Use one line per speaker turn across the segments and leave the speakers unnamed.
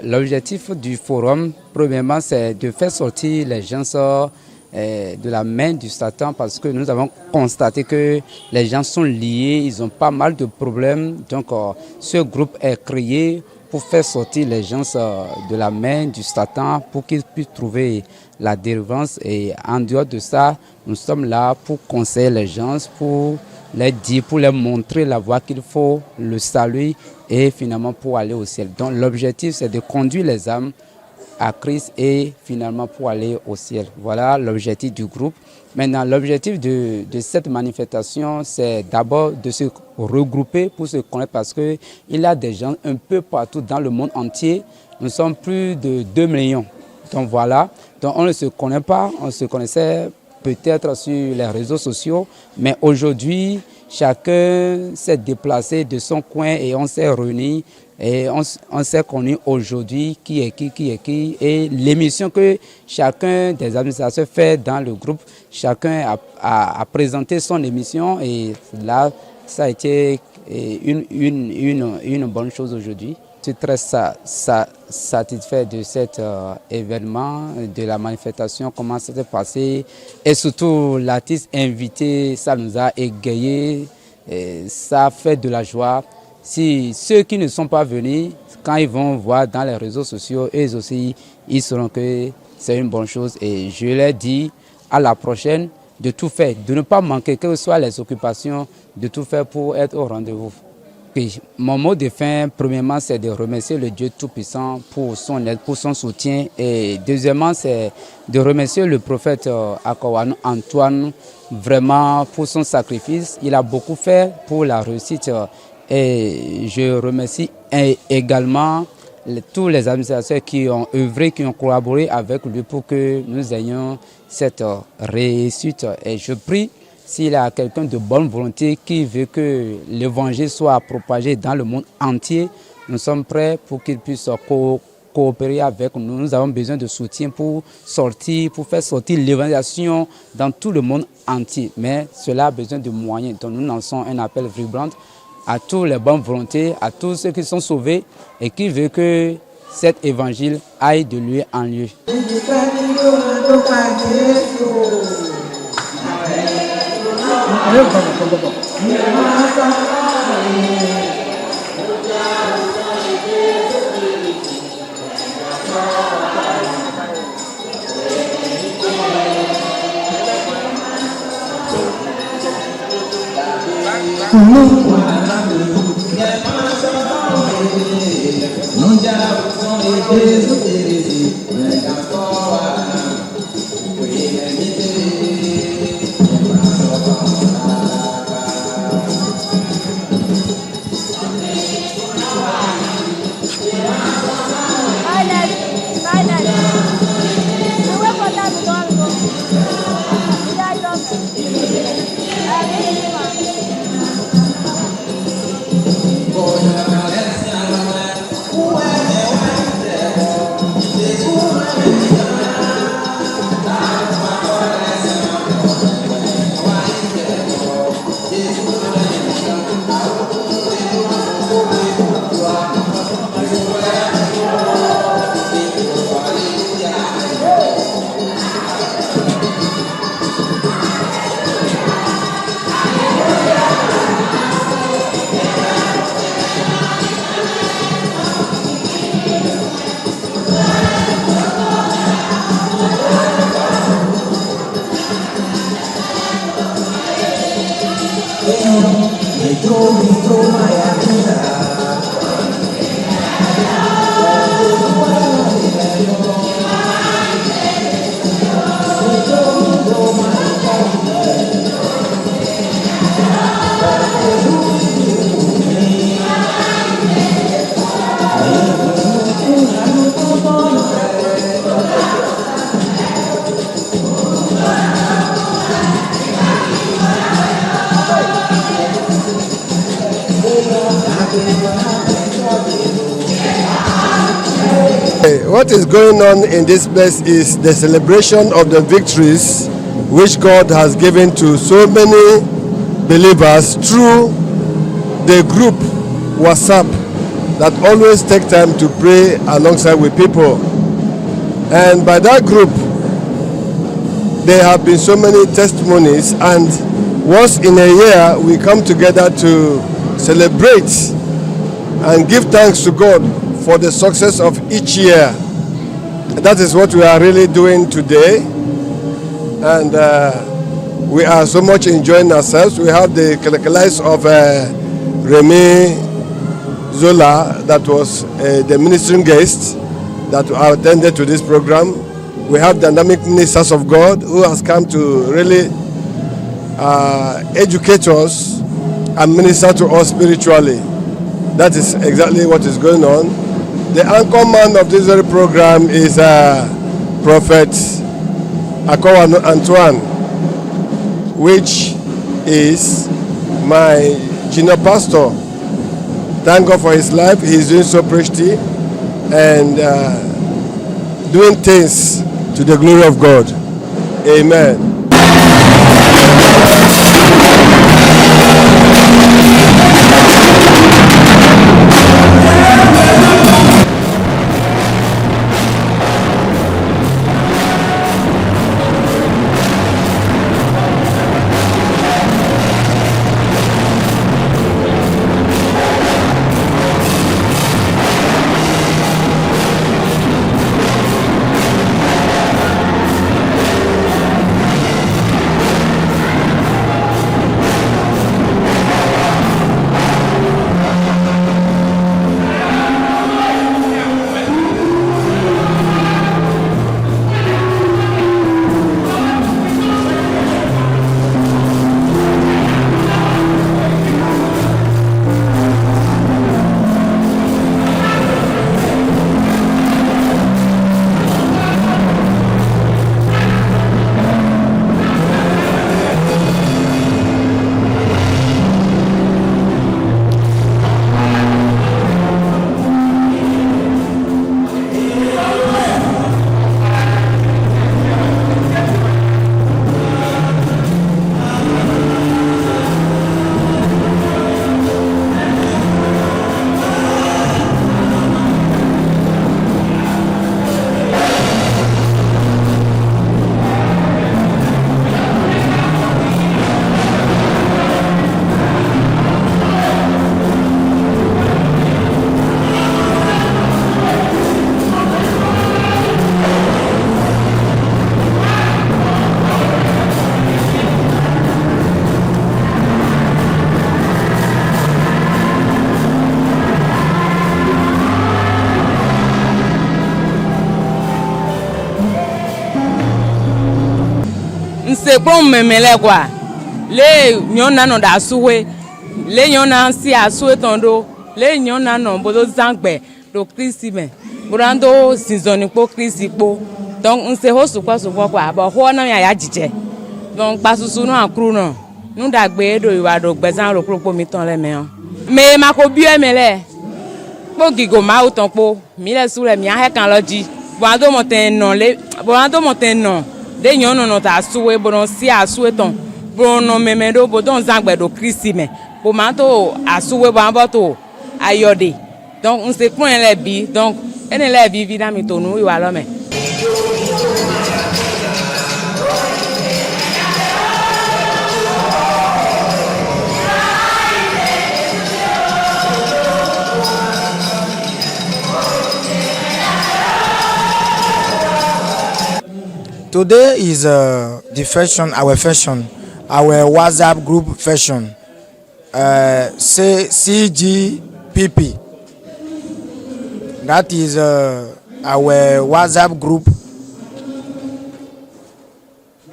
L'objectif du forum, premièrement, c'est de faire sortir les gens de la main du Satan parce que nous avons constaté que les gens sont liés, ils ont pas mal de problèmes. Donc, ce groupe est créé pour faire sortir les gens de la main du Satan pour qu'ils puissent trouver la délivrance. Et en dehors de ça, nous sommes là pour conseiller les gens, pour les dire, pour leur montrer la voie qu'il faut, le salut et finalement pour aller au ciel. Donc l'objectif c'est de conduire les âmes à Christ et finalement pour aller au ciel. Voilà l'objectif du groupe. Maintenant l'objectif de cette manifestation c'est d'abord de se regrouper pour se connaître parce qu'il y a des gens un peu partout dans le monde entier. Nous sommes plus de 2 millions. Donc voilà, donc on ne se connaît pas, on se connaissait peut-être sur les réseaux sociaux, mais aujourd'hui, chacun s'est déplacé de son coin et on s'est réunis et on s'est connu aujourd'hui qui est qui. Et l'émission que chacun des administrateurs fait dans le groupe, chacun a présenté son émission et là, ça a été une bonne chose aujourd'hui. Je suis très satisfait de cet événement, de la manifestation, comment ça s'est passé. Et surtout, l'artiste invité, ça nous a égayé, ça fait de la joie. Si ceux qui ne sont pas venus, quand ils vont voir dans les réseaux sociaux, eux aussi, ils sauront que c'est une bonne chose. Et je leur dis à la prochaine de tout faire, de ne pas manquer, quelles que soient les occupations, de tout faire pour être au rendez-vous. Mon mot de fin, premièrement, c'est de remercier le Dieu Tout-Puissant pour son aide, pour son soutien. Et deuxièmement, c'est de remercier le prophète Akawano Antoine, vraiment pour son sacrifice. Il a beaucoup fait pour la réussite. Et je remercie également tous les administrateurs qui ont œuvré, qui ont collaboré avec lui pour que nous ayons cette réussite. Et je prie, s'il y a quelqu'un de bonne volonté qui veut que l'évangile soit propagé dans le monde entier, nous sommes prêts pour qu'il puisse coopérer avec nous. Nous avons besoin de soutien pour faire sortir l'évangélisation dans tout le monde entier. Mais cela a besoin de moyens. Donc nous lançons un appel vibrant à tous les bonnes volontés, à tous ceux qui sont sauvés et qui veulent que cet évangile aille de lieu en lieu.
What is going on in this place is the celebration of the victories which God has given to so many believers through the group WhatsApp that always take time to pray alongside with people. And by that group, there have been so many testimonies, and once in a year we come together to celebrate and give thanks to God for the success of each year. And that is what we are really doing today, and we are so much enjoying ourselves. We have the Kelekelites of Remy Zola, that was the ministering guest that attended to this program. We have dynamic ministers of God who has come to really educate us and minister to us spiritually. That is exactly what is going on. The anchor man of this very program is Prophet Akowa Antoine, which is my junior pastor. Thank God for his life. He is doing so pretty and doing things to the glory of God. Amen.
C'est bon memele quoi le nyona no da suwe le nyona si asuwe tondo le nyona no bodo zangbe do Christime burando season po Christipo donc on se hosu kwa ba ho na ya jije donc pasusu no akru no nu da gbe do iwa do gbezan ro propo mi ton le me me makobi emele po gigo ma uton po mi le sure mi a he kan loji burando moten no de nyono no ta suwe bono si asuwe ton bono memendo bodon zangbe do Christime bo ma to asuwe bo amboto ayode donc on se point le bi donc ene le bi vida mi to nu iwa lo me.
Today is the fashion, our WhatsApp group fashion, CGPP. That is our WhatsApp group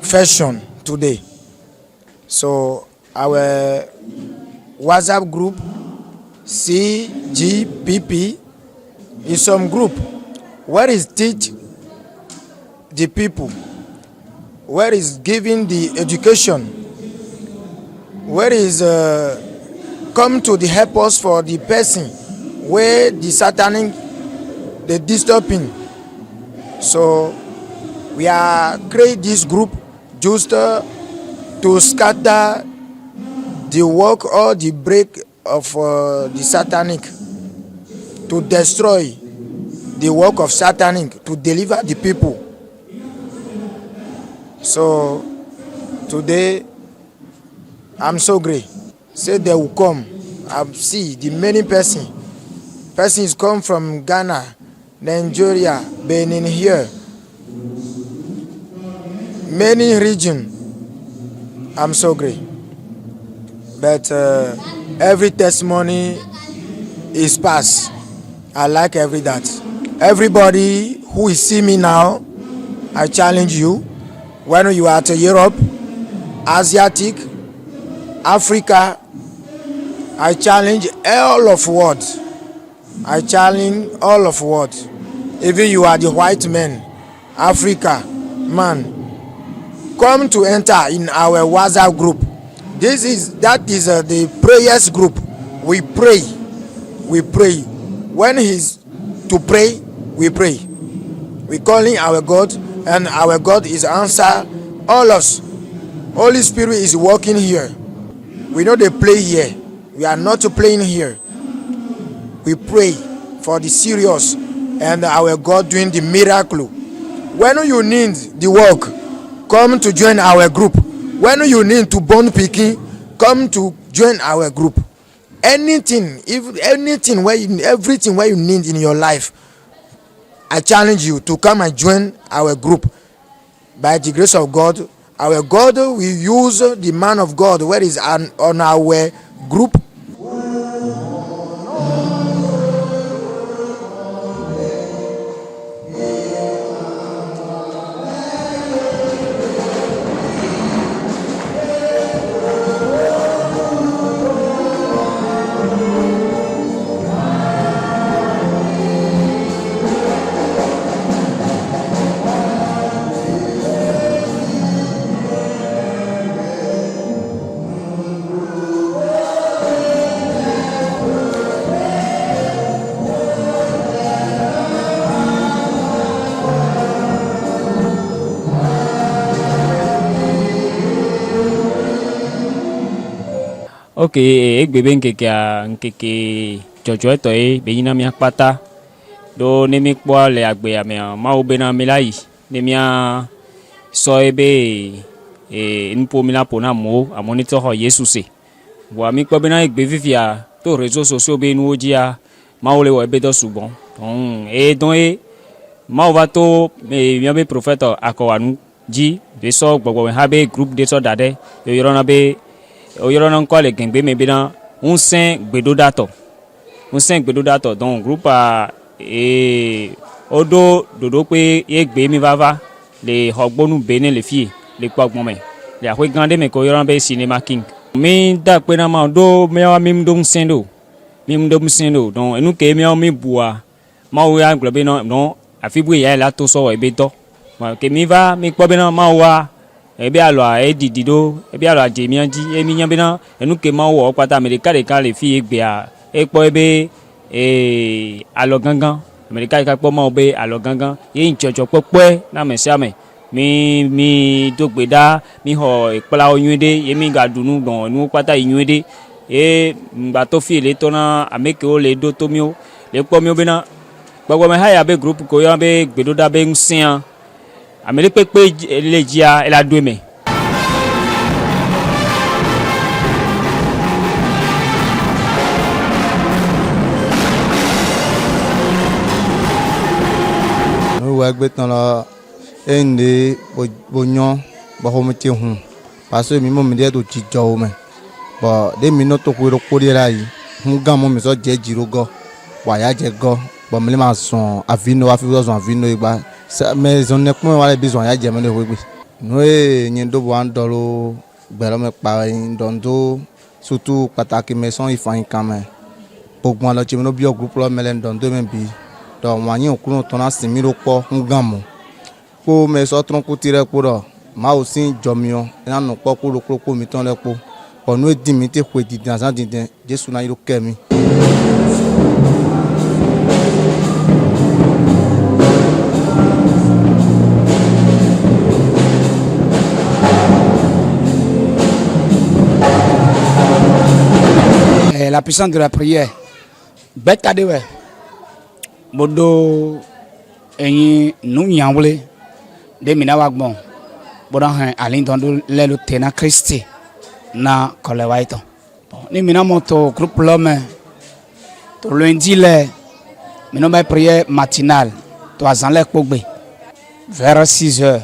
fashion today. So our WhatsApp group CGPP is some group where is teach the people, where is giving the education, where is come to the help us for the person where the satanic the disturbing. So we are create this group just to scatter the work or the break of the satanic. to destroy the work of Satanic, to deliver the people. So today, I'm so great. Say they will come. I see the many persons come from Ghana, Nigeria, Benin here. Many region. I'm so great. But every testimony is past. I like every that. Everybody who is see me now, I challenge you. When you are to Europe, Asiatic, Africa, I challenge all of world. I challenge all of world. Even you are the white man, Africa, man, come to enter in our WhatsApp group. That is the prayers group. We pray. When he's to pray, we pray. We calling our God, and our God is answer all us. Holy Spirit is working here. We know they play here. We are not playing here. We pray for the serious, and our God doing the miracle. When you need the work, come to join our group. When you need to born picking, come to join our group. Everything where you need in your life, I challenge you to come and join our group. By the grace of God, our God will use the man of God where is on our group.
Ok, egbebe nkeke jojo eto beyina mi akpata do nemi kpo le agbe ame ma obena milai nemia so ebe npo mila pona mo amonito ho Yesu wa mi kpo bena egbe vivia to réseaux sociaux be nu ojia ma ole wo ebe do subon don ma va to mi be prophète akowanu ji be so gbogbo ha be group de so dade yo yorona be oyoro ko le gengbe me bina unsen gbedodato donc groupe a odo dodo pe egbe mi vava le hogbonu bene le fie le kwagbon me le akwe gande me ko yoran be cinema king mi da pe na ma do me wa mi mdom sendo donc enu ke mi o mi bua ma o ya globe no afibu ya la to so ebe to ke mi va mi kpo be na ma wa ebe alo edidido ebe alo ajemianji emi nyambena enuke ma wo pata america de kan le fi egbe a epo ebe alo gangan america ka po ma obe alo gangan ye nchocho pope na mesiame mi dogbeda mi ho ipla oyunde yemi gadunu don nu pata yunde ngba to fi le to na ameke o le do to mi o le po mi obena gbogbo me haya be group ko yo be gbedoda be nsian amele pepe lejia ela dueme
no wa gbe tan la ende bonyon ba ho meti hun parce mi mo mi de to ti jo me bo de mi no to ko ro ra yi hun gan mo mi so je jiro go wa ya je go bo mi le ma son avino afiwo son avino igba mais on est point wala besoin ya jeme de wegbe no nyindo bo andolo gbero me pa ndondo surtout pataki maison ifan kame pogmo lo chimo bi groupe lo mele ndondo me bi do wanyi okunu to na simiro po ngamo ko me so tron ko tire ko do ma o sin jomio na no po ko mi ton le po onu edi mi te ko edi dans an din Jesu na yiro kemi.
La puissance de la prière. Bête cadeau. bodo enyi nu nyawle de mina wa gbon bodo han alindon le lu tena Christi na kolewaito ni mina moto groupe l'homme to lundi le mina ba prière matinale to azan le pogbe vers 6h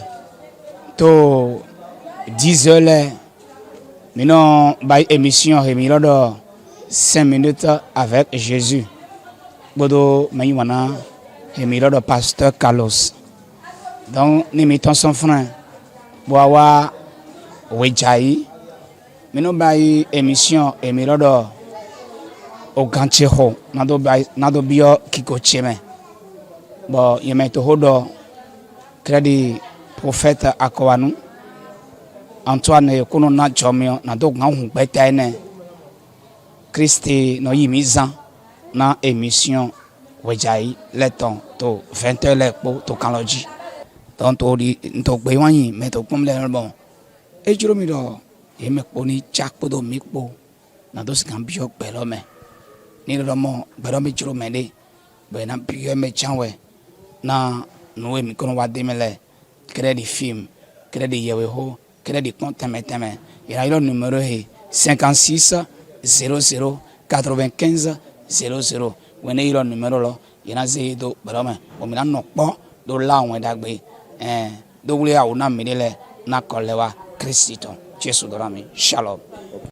to 10h le mina ba émission remilo do 5 minutes avec Jésus bodo maywana remilo do pasteur Carlos donc ni mi ton son frère boawa wejai mina ba émission remilo do o gancheho nado bio kiko cheme bo yemeto hodo kredi prophète akowanu Antoine kono na chomio na do ngau betene Christi no yimizan na émission wejai le temps to 20h le po to kanloji donc to di to gbe wanyin me to pom le bon e juro mi do e me po ni chakpo do mi po na do skan bio pelo me ni do mo bero mi juro me de be na bio me chanwe na no e mi kono wa de me le crédit film crédit yewe ho crédit compte teme il a le numéro 56 00 95 00 when il a le numéro lo yana ze do brama o mi na no po do la won dagbe do wule a una mi le na kolewa Christo Jesu do rami shalom.